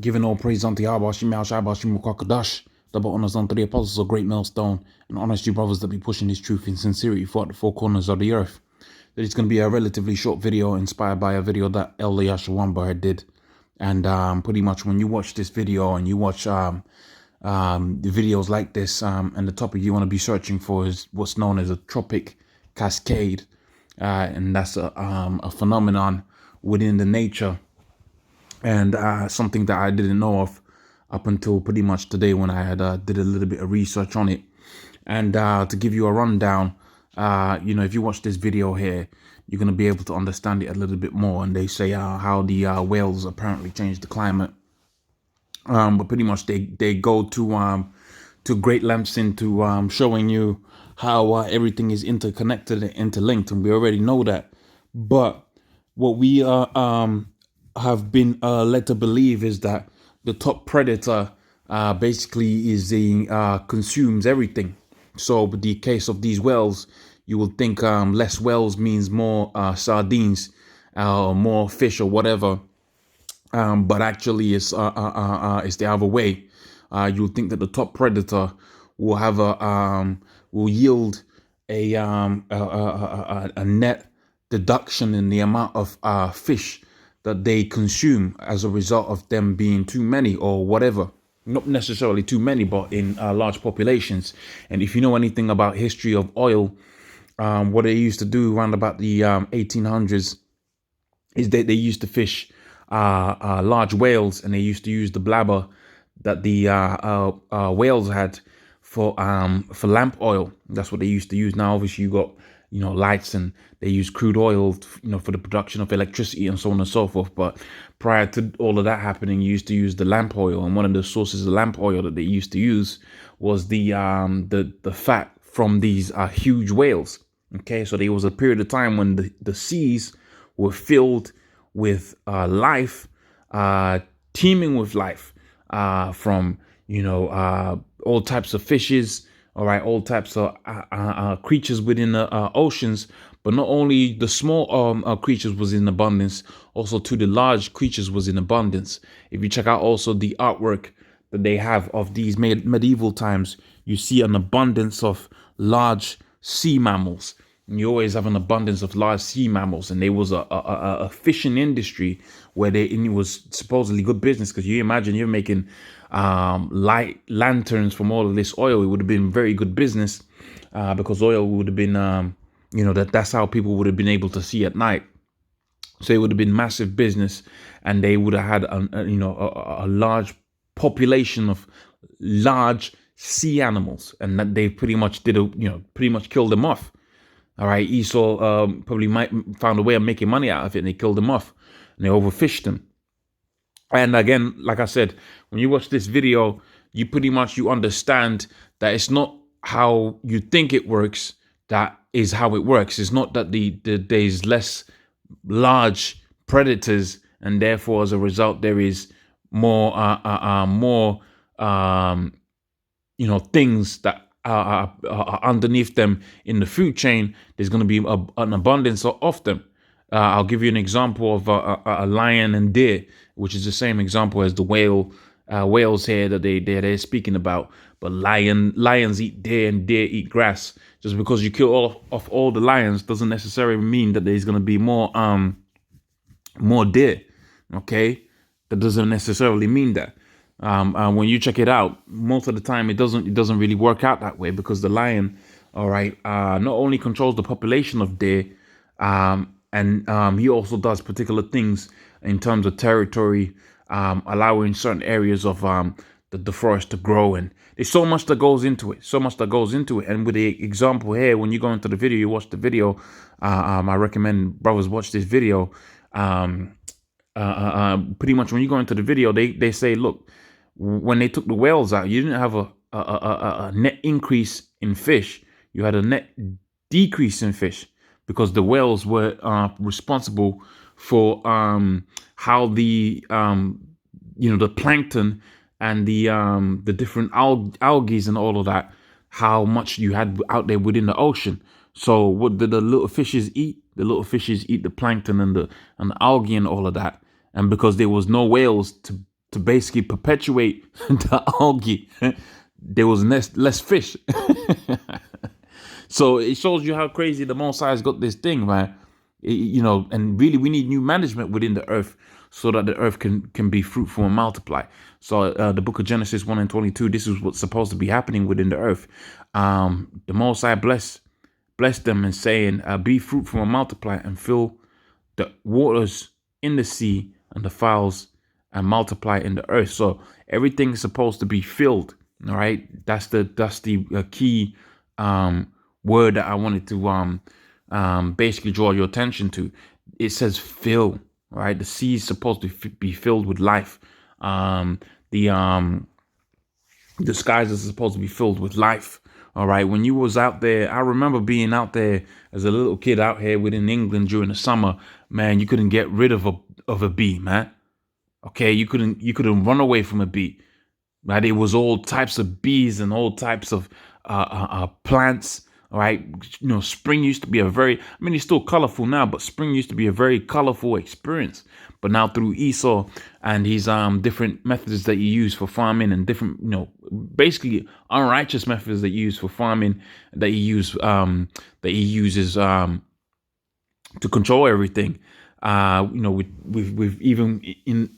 Giving all praise unto Yahweh, Shemel, Shabbat, Shemukakadash, double honors unto the apostles of great millstone, and honors you brothers that be pushing this truth in sincerity throughout the four corners of the earth. That it's going to be a relatively short video inspired by a video that Elder Yashawamba had did. And pretty much when you watch this video and you watch the videos like this, and the topic you want to be searching for is what's known as a tropic cascade. And that's a phenomenon within the nature, and something that I didn't know of up until pretty much today when I had did a little bit of research on it. And to give you a rundown, if you watch this video here, you're going to be able to understand it a little bit more. And they say how the whales apparently changed the climate. But pretty much they go to great lengths into showing you how everything is interconnected and interlinked, and we already know that. But what we have been led to believe is that the top predator basically is consumes everything. So with the case of these whales, you will think less whales means more sardines or more fish or whatever. But actually it's the other way. You'll think that the top predator will have will yield a net deduction in the amount of fish that they consume as a result of them being too many or whatever. Not necessarily too many, but in large populations. And if you know anything about history of oil, what they used to do around about the 1800s is they used to fish large whales, and they used to use the blabber that the whales had for lamp oil. That's what they used to use. Now obviously you got lights, and they use crude oil for the production of electricity and so on and so forth. But prior to all of that happening, you used to use the lamp oil, and one of the sources of lamp oil that they used to use was the fat from these huge whales. Okay, so there was a period of time when the seas were filled with life, teeming with life, from all types of fishes, all right, all types of creatures within the oceans. But not only the small creatures was in abundance, also too the large creatures was in abundance. If you check out also the artwork that they have of these medieval times, you see an abundance of large sea mammals. And you always have an abundance of large sea mammals, and there was a fishing industry where it was supposedly good business, because you imagine you're making light lanterns from all of this oil. It would have been very good business, because oil would have been that's how people would have been able to see at night. So it would have been massive business, and they would have had a large population of large sea animals, and that they pretty much pretty much killed them off. All right, Esau probably found a way of making money out of it, and they killed him off, and they overfished him. And again, like I said, when you watch this video, you pretty much understand that it's not how you think it works that is how it works. It's not that there's less large predators, and therefore as a result there is more things that underneath them in the food chain. There's going to be an abundance of them. I'll give you an example of a lion and deer, which is the same example as the whales here that they're speaking about. But lions eat deer, and deer eat grass. Just because you kill all the lions doesn't necessarily mean that there's going to be more deer. Okay, that doesn't necessarily mean that. When you check it out, most of the time it doesn't really work out that way, because the lion, all right, not only controls the population of deer, and he also does particular things in terms of territory, allowing certain areas of the forest to grow. And there's so much that goes into it, And with the example here, when you go into the video, you watch the video. I recommend brothers watch this video. Pretty much when you go into the video, they say, look, when they took the whales out, you didn't have a net increase in fish. You had a net decrease in fish, because the whales were responsible for how the the plankton and the different algae and all of that, how much you had out there within the ocean. So what did the little fishes eat? The little fishes eat the plankton and the algae and all of that. And because there was no whales to to basically perpetuate the algae, there was less fish. So it shows you how crazy the Most High has got this thing, man. And really we need new management within the earth so that the earth can be fruitful and multiply. So the book of Genesis 1 and 22, this is what's supposed to be happening within the earth. The Most High bless them and saying, be fruitful and multiply and fill the waters in the sea and the fowls and multiply in the earth. So everything is supposed to be filled. All right. That's the key word that I wanted to basically draw your attention to. It says fill, right? The sea is supposed to be filled with life. The skies are supposed to be filled with life. All right. When you was out there, I remember being out there as a little kid out here within England during the summer. Man, you couldn't get rid of a bee, man. Okay, you couldn't run away from a bee. Right? It was all types of bees and all types of plants. All right. Spring used to be it's still colorful now, but spring used to be a very colorful experience. But now through Esau and his different methods that you use for farming and different, basically unrighteous methods that you use for farming, that he uses to control everything. With even in,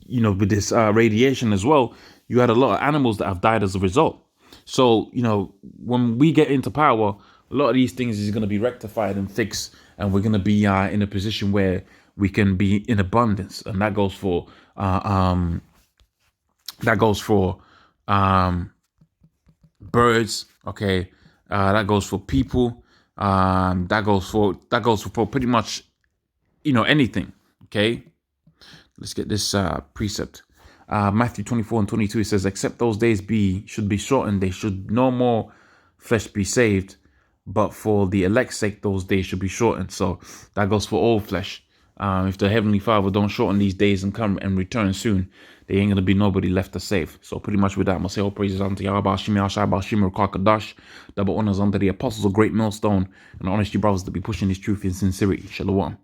with this radiation as well, you had a lot of animals that have died as a result. So, when we get into power, a lot of these things is going to be rectified and fixed, and we're going to be in a position where we can be in abundance, and that goes for birds. Okay, that goes for people. That goes for pretty much anything. Okay, let's get this precept. Matthew 24 and 22, it says, except those days should be shortened, they should no more flesh be saved, but for the elect's sake, those days should be shortened. So that goes for all flesh. If the Heavenly Father don't shorten these days and come and return soon, there ain't going to be nobody left to save. So pretty much with that, I'm going to say all praises unto Yahweh, Shimi, Ashai, Shimi, Kadash, double honors unto the apostles of Great Millstone, and honest you brothers to be pushing this truth in sincerity. Shalom.